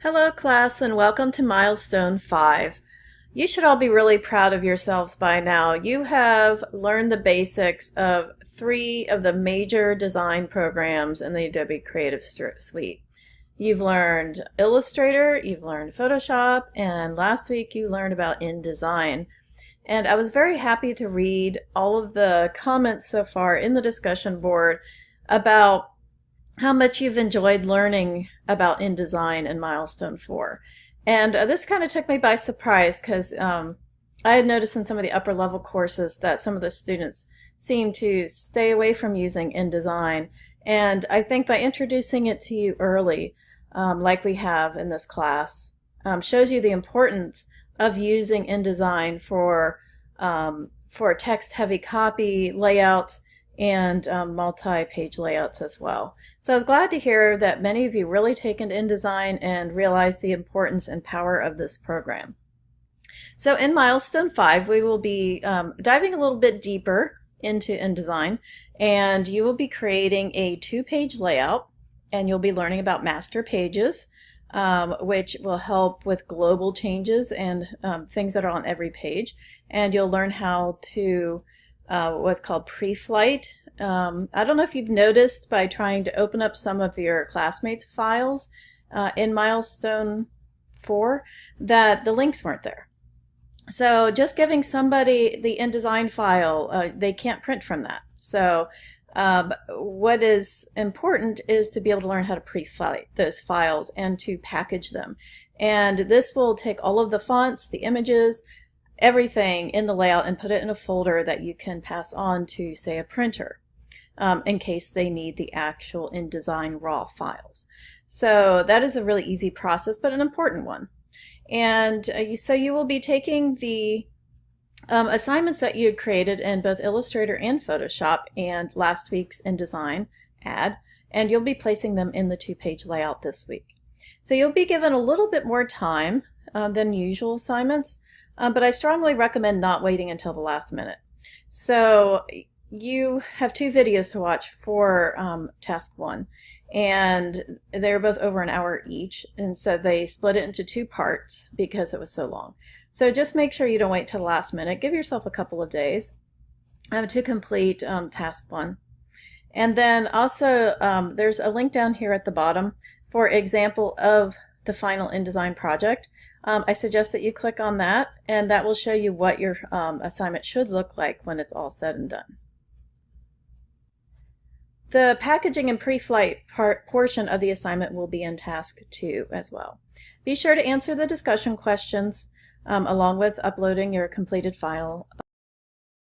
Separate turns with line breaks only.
Hello class and welcome to Milestone 5. You should all be really proud of yourselves by now. You have learned the basics of 3 of the major design programs in the Adobe Creative Suite. You've learned Illustrator, you've learned Photoshop, and last week you learned about InDesign. And I was very happy to read all of the comments so far in the discussion board about how much you've enjoyed learning about InDesign and Milestone 4. And this kind of took me by surprise because I had noticed in some of the upper level courses that some of the students seem to stay away from using InDesign. And I think by introducing it to you early, like we have in this class, shows you the importance of using InDesign for text-heavy copy layouts and multi-page layouts as well. So I was glad to hear that many of you really taken to InDesign and realize the importance and power of this program. So in Milestone 5, we will be diving a little bit deeper into InDesign, and you will be creating a 2-page layout, and you'll be learning about master pages, which will help with global changes and things that are on every page. And you'll learn how to what's called pre-flight. I don't know if you've noticed by trying to open up some of your classmates' files in Milestone 4 that the links weren't there. So just giving somebody the InDesign file, they can't print from that. So what is important is to be able to learn how to pre-flight those files and to package them. And this will take all of the fonts, the images, everything in the layout and put it in a folder that you can pass on to, say, a printer in case they need the actual InDesign raw files. So that is a really easy process, but an important one. And so you will be taking the assignments that you had created in both Illustrator and Photoshop and last week's InDesign ad, and you'll be placing them in the 2-page layout this week. So you'll be given a little bit more time than usual assignments, but I strongly recommend not waiting until the last minute. So you have 2 videos to watch for task 1, and they're both over an hour each, and so they split it into 2 parts because it was so long. So just make sure you don't wait till the last minute. Give yourself a couple of days to complete task 1. And then also there's a link down here at the bottom for example of the final InDesign project. I suggest that you click on that, and that will show you what your assignment should look like when it's all said and done. The packaging and pre-flight portion of the assignment will be in task 2 as well. Be sure to answer the discussion questions along with uploading your completed file